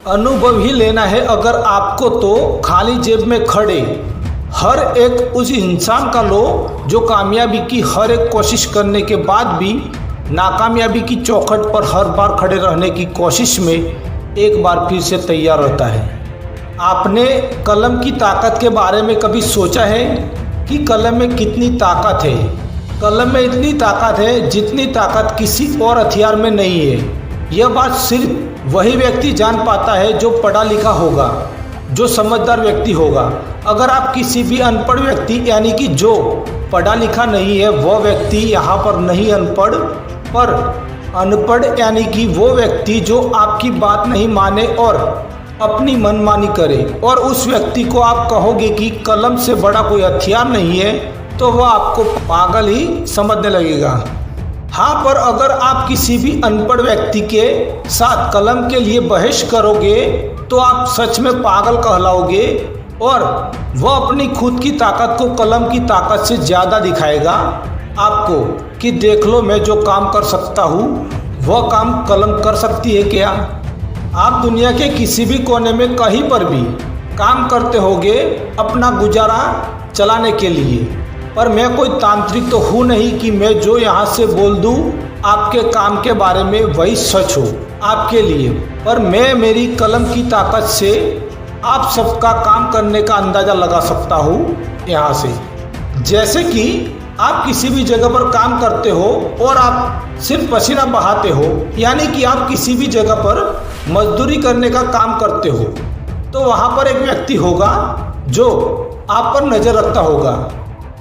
अनुभव ही लेना है अगर आपको तो खाली जेब में खड़े हर एक उस इंसान का लो जो कामयाबी की हर एक कोशिश करने के बाद भी नाकामयाबी की चौखट पर हर बार खड़े रहने की कोशिश में एक बार फिर से तैयार रहता है। आपने कलम की ताकत के बारे में कभी सोचा है कि कलम में कितनी ताकत है? कलम में इतनी ताकत है जितनी ताकत किसी और हथियार में नहीं है। यह बात सिर्फ वही व्यक्ति जान पाता है जो पढ़ा लिखा होगा, जो समझदार व्यक्ति होगा। अगर आप किसी भी अनपढ़ व्यक्ति यानी कि जो पढ़ा लिखा नहीं है वह व्यक्ति यहाँ पर नहीं अनपढ़, पर अनपढ़ यानी कि वो व्यक्ति जो आपकी बात नहीं माने और अपनी मनमानी करे, और उस व्यक्ति को आप कहोगे कि कलम से बड़ा कोई हथियार नहीं है तो वह आपको पागल ही समझने लगेगा। हाँ, पर अगर आप किसी भी अनपढ़ व्यक्ति के साथ कलम के लिए बहस करोगे तो आप सच में पागल कहलाओगे और वह अपनी खुद की ताकत को कलम की ताकत से ज़्यादा दिखाएगा आपको कि देख लो मैं जो काम कर सकता हूँ वह काम कलम कर सकती है क्या। आप दुनिया के किसी भी कोने में कहीं पर भी काम करते होगे अपना गुजारा चलाने के लिए, पर मैं कोई तांत्रिक तो हूँ नहीं कि मैं जो यहाँ से बोल दूँ आपके काम के बारे में वही सच हो आपके लिए, पर मैं मेरी कलम की ताकत से आप सबका काम करने का अंदाज़ा लगा सकता हूँ यहाँ से। जैसे कि आप किसी भी जगह पर काम करते हो और आप सिर्फ पसीना बहाते हो, यानी कि आप किसी भी जगह पर मजदूरी करने का काम करते हो, तो वहाँ पर एक व्यक्ति होगा जो आप पर नज़र रखता होगा,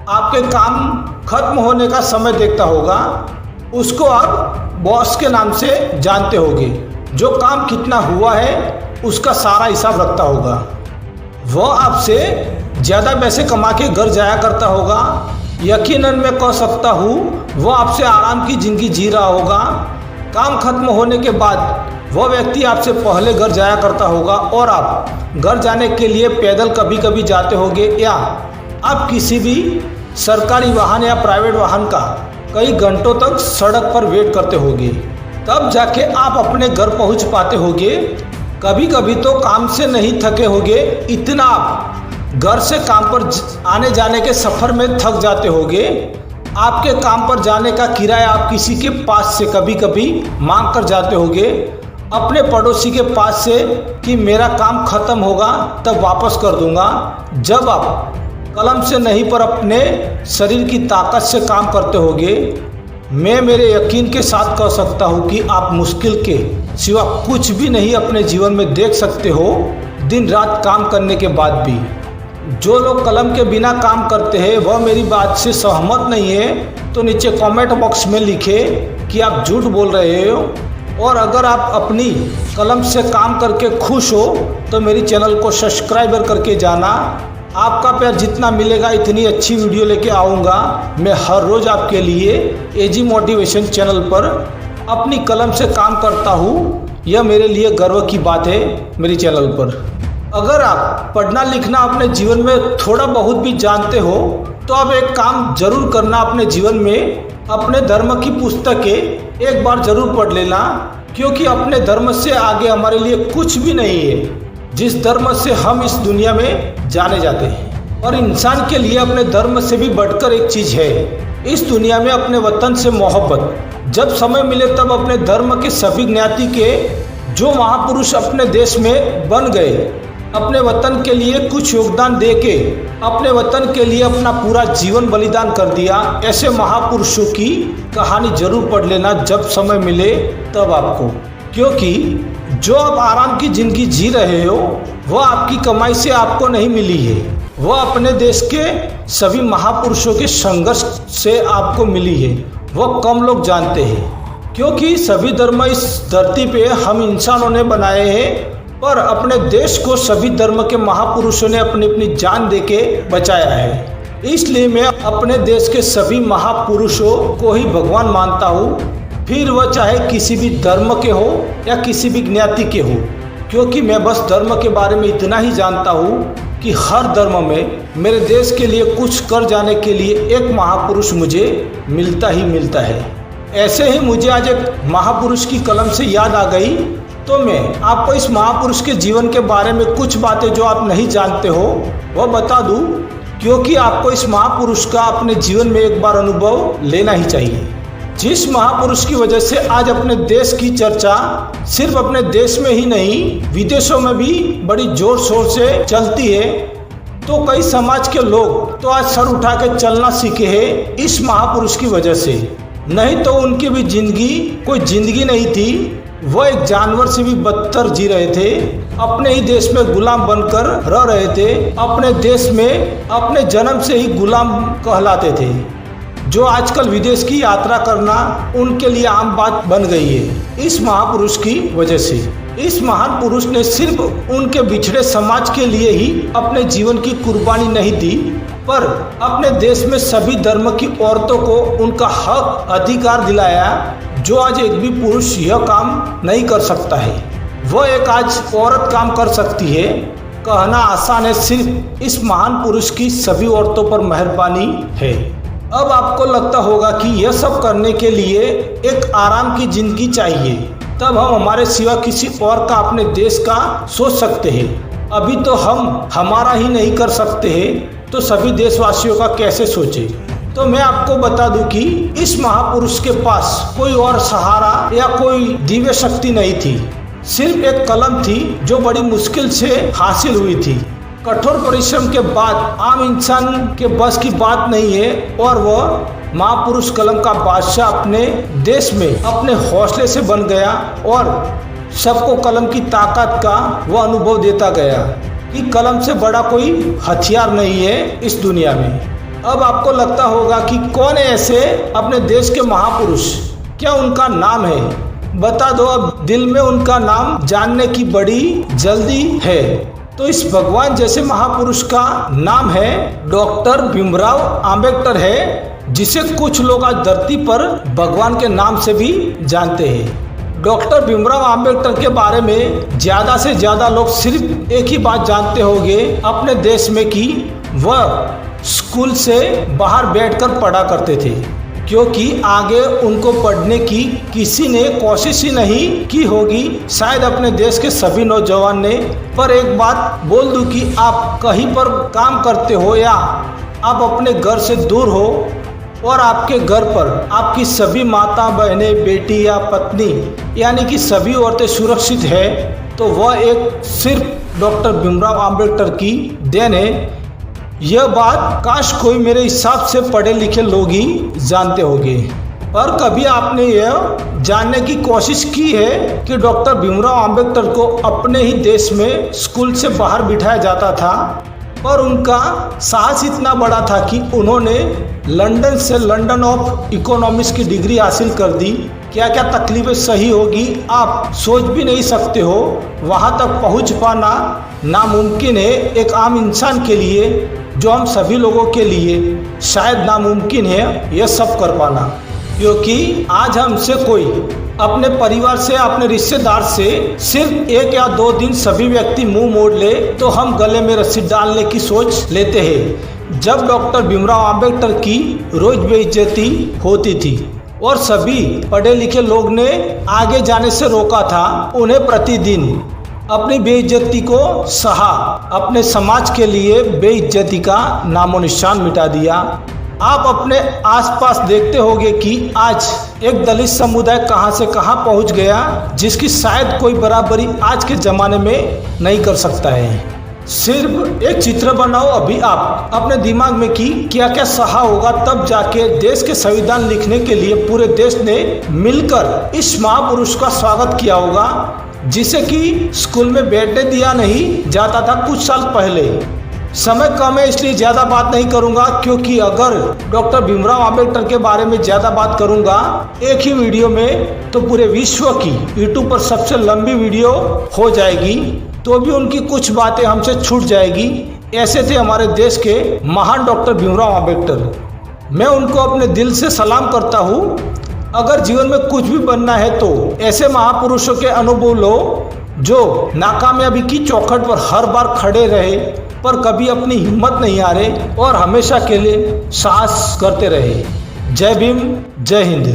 आपके काम खत्म होने का समय देखता होगा, उसको आप बॉस के नाम से जानते होगे, जो काम कितना हुआ है उसका सारा हिसाब रखता होगा। वह आपसे ज़्यादा पैसे कमा के घर जाया करता होगा, यकीनन मैं कह सकता हूँ वह आपसे आराम की ज़िंदगी जी रहा होगा। काम खत्म होने के बाद वह व्यक्ति आपसे पहले घर जाया करता होगा और आप घर जाने के लिए पैदल कभी कभी जाते होंगे, या आप किसी भी सरकारी वाहन या प्राइवेट वाहन का कई घंटों तक सड़क पर वेट करते होंगे, तब जाके आप अपने घर पहुंच पाते होंगे। कभी कभी तो काम से नहीं थके होंगे, इतना आप घर से काम पर आने जाने के सफ़र में थक जाते होंगे। आपके काम पर जाने का किराया आप किसी के पास से कभी कभी मांग कर जाते होंगे, अपने पड़ोसी के पास से कि मेरा काम ख़त्म होगा तब वापस कर दूंगा। जब आप कलम से नहीं पर अपने शरीर की ताकत से काम करते होंगे, मैं मेरे यकीन के साथ कह सकता हूँ कि आप मुश्किल के सिवा कुछ भी नहीं अपने जीवन में देख सकते हो दिन रात काम करने के बाद भी। जो लोग कलम के बिना काम करते हैं वह मेरी बात से सहमत नहीं है तो नीचे कमेंट बॉक्स में लिखे कि आप झूठ बोल रहे हो, और अगर आप अपनी कलम से काम करके खुश हो तो मेरी चैनल को सब्सक्राइबर करके जाना। आपका प्यार जितना मिलेगा इतनी अच्छी वीडियो लेके आऊँगा मैं हर रोज़ आपके लिए। एजी मोटिवेशन चैनल पर अपनी कलम से काम करता हूँ, यह मेरे लिए गर्व की बात है मेरी चैनल पर। अगर आप पढ़ना लिखना अपने जीवन में थोड़ा बहुत भी जानते हो तो अब एक काम जरूर करना अपने जीवन में, अपने धर्म की पुस्तकें एक बार जरूर पढ़ लेना, क्योंकि अपने धर्म से आगे हमारे लिए कुछ भी नहीं है। जिस धर्म से हम इस दुनिया में जाने जाते हैं, और इंसान के लिए अपने धर्म से भी बढ़कर एक चीज़ है इस दुनिया में अपने वतन से मोहब्बत। जब समय मिले तब अपने धर्म के सभी ज्ञाति के जो महापुरुष अपने देश में बन गए, अपने वतन के लिए कुछ योगदान दे के अपने वतन के लिए अपना पूरा जीवन बलिदान कर दिया, ऐसे महापुरुषों की कहानी जरूर पढ़ लेना जब समय मिले तब आपको। क्योंकि जो आप आराम की ज़िंदगी जी रहे हो वह आपकी कमाई से आपको नहीं मिली है, वह अपने देश के सभी महापुरुषों के संघर्ष से आपको मिली है। वह कम लोग जानते हैं, क्योंकि सभी धर्म इस धरती पे हम इंसानों ने बनाए हैं, पर अपने देश को सभी धर्म के महापुरुषों ने अपनी अपनी जान देके बचाया है। इसलिए मैं अपने देश के सभी महापुरुषों को ही भगवान मानता हूँ, फिर वह चाहे किसी भी धर्म के हो या किसी भी ज्ञाति के हो। क्योंकि मैं बस धर्म के बारे में इतना ही जानता हूँ कि हर धर्म में मेरे देश के लिए कुछ कर जाने के लिए एक महापुरुष मुझे मिलता ही मिलता है। ऐसे ही मुझे आज एक महापुरुष की कलम से याद आ गई तो मैं आपको इस महापुरुष के जीवन के बारे में कुछ बातें जो आप नहीं जानते हो वह बता दूं, क्योंकि आपको इस महापुरुष का अपने जीवन में एक बार अनुभव लेना ही चाहिए। जिस महापुरुष की वजह से आज अपने देश की चर्चा सिर्फ अपने देश में ही नहीं विदेशों में भी बड़ी जोर शोर से चलती है, तो कई समाज के लोग तो आज सर उठा के चलना सीखे हैं इस महापुरुष की वजह से। नहीं तो उनकी भी जिंदगी कोई जिंदगी नहीं थी, वह एक जानवर से भी बदतर जी रहे थे, अपने ही देश में गुलाम बनकर रह रहे थे, अपने देश में अपने जन्म से ही गुलाम कहलाते थे, जो आजकल विदेश की यात्रा करना उनके लिए आम बात बन गई है इस महापुरुष की वजह से। इस महान पुरुष ने सिर्फ उनके बिछड़े समाज के लिए ही अपने जीवन की कुर्बानी नहीं दी, पर अपने देश में सभी धर्म की औरतों को उनका हक अधिकार दिलाया, जो आज एक भी पुरुष यह काम नहीं कर सकता है, वह एक आज औरत काम कर सकती है। कहना आसान है, सिर्फ इस महान पुरुष की सभी औरतों पर मेहरबानी है। अब आपको लगता होगा कि यह सब करने के लिए एक आराम की जिंदगी चाहिए, तब हम हमारे सिवा किसी और का अपने देश का सोच सकते हैं। अभी तो हम हमारा ही नहीं कर सकते हैं, तो सभी देशवासियों का कैसे सोचे। तो मैं आपको बता दूं कि इस महापुरुष के पास कोई और सहारा या कोई दिव्य शक्ति नहीं थी, सिर्फ एक कलम थी जो बड़ी मुश्किल से हासिल हुई थी। कठोर परिश्रम के बाद आम इंसान के बस की बात नहीं है, और वह महापुरुष कलम का बादशाह अपने देश में अपने हौसले से बन गया और सबको कलम की ताकत का वह अनुभव देता गया कि कलम से बड़ा कोई हथियार नहीं है इस दुनिया में। अब आपको लगता होगा कि कौन है ऐसे अपने देश के महापुरुष, क्या उनका नाम है? बता दो, अब दिल में उनका नाम जानने की बड़ी जल्दी है। तो इस भगवान जैसे महापुरुष का नाम है डॉक्टर भीमराव अंबेडकर है, जिसे कुछ लोग आज धरती पर भगवान के नाम से भी जानते हैं। डॉक्टर भीमराव अंबेडकर के बारे में ज़्यादा से ज़्यादा लोग सिर्फ एक ही बात जानते होंगे अपने देश में कि वह स्कूल से बाहर बैठकर पढ़ा करते थे, क्योंकि आगे उनको पढ़ने की किसी ने कोशिश ही नहीं की होगी, शायद अपने देश के सभी नौजवान ने। पर एक बात बोल दूं कि आप कहीं पर काम करते हो या आप अपने घर से दूर हो और आपके घर पर आपकी सभी माता बहनें, बेटी या पत्नी यानी कि सभी औरतें सुरक्षित है, तो वह एक सिर्फ डॉक्टर भीमराव अंबेडकर की देन है। यह बात काश कोई मेरे हिसाब से पढ़े लिखे लोग ही जानते होंगे। पर कभी आपने यह जानने की कोशिश की है कि डॉक्टर भीमराव अंबेडकर को अपने ही देश में स्कूल से बाहर बिठाया जाता था, पर उनका साहस इतना बड़ा था कि उन्होंने लंदन से लंदन ऑफ इकोनॉमिक्स की डिग्री हासिल कर दी। क्या क्या तकलीफें सही होगी आप सोच भी नहीं सकते हो। वहाँ तक पहुँच पाना नामुमकिन है एक आम इंसान के लिए, जो हम सभी लोगों के लिए शायद नामुमकिन है यह सब कर पाना। क्योंकि आज हमसे कोई अपने परिवार से, अपने रिश्तेदार से सिर्फ 1 या 2 दिन सभी व्यक्ति मुंह मोड़ ले तो हम गले में रस्सी डालने की सोच लेते हैं। जब डॉक्टर भीमराव अंबेडकर की रोज बेइज्जती होती थी और सभी पढ़े लिखे लोग ने आगे जाने से रोका था, उन्हें प्रतिदिन अपनी बेइज्जती को सहा, अपने समाज के लिए बेइज्जती का नामो निशान मिटा दिया। आप अपने आसपास देखते होंगे कि आज एक दलित समुदाय कहां से कहां पहुंच गया, जिसकी शायद कोई बराबरी आज के ज़माने में नहीं कर सकता है। सिर्फ एक चित्र बनाओ अभी आप अपने दिमाग में कि क्या क्या सहा होगा, तब जाके देश के संविधान लिखने के लिए पूरे देश ने मिलकर इस महापुरुष का स्वागत किया होगा, जिसे कि स्कूल में बैठने दिया नहीं जाता था कुछ साल पहले। समय कम है इसलिए ज़्यादा बात नहीं करूंगा, क्योंकि अगर डॉक्टर भीमराव अंबेडकर के बारे में ज़्यादा बात करूंगा एक ही वीडियो में तो पूरे विश्व की यूट्यूब पर सबसे लंबी वीडियो हो जाएगी, तो भी उनकी कुछ बातें हमसे छूट जाएगी। ऐसे थे हमारे देश के महान डॉक्टर भीमराव अंबेडकर। मैं उनको अपने दिल से सलाम करता हूँ। अगर जीवन में कुछ भी बनना है तो ऐसे महापुरुषों के अनुभव लो, जो नाकामयाबी की चौखट पर हर बार खड़े रहे पर कभी अपनी हिम्मत नहीं हारे और हमेशा के लिए साहस करते रहे। जय भीम, जय हिंद।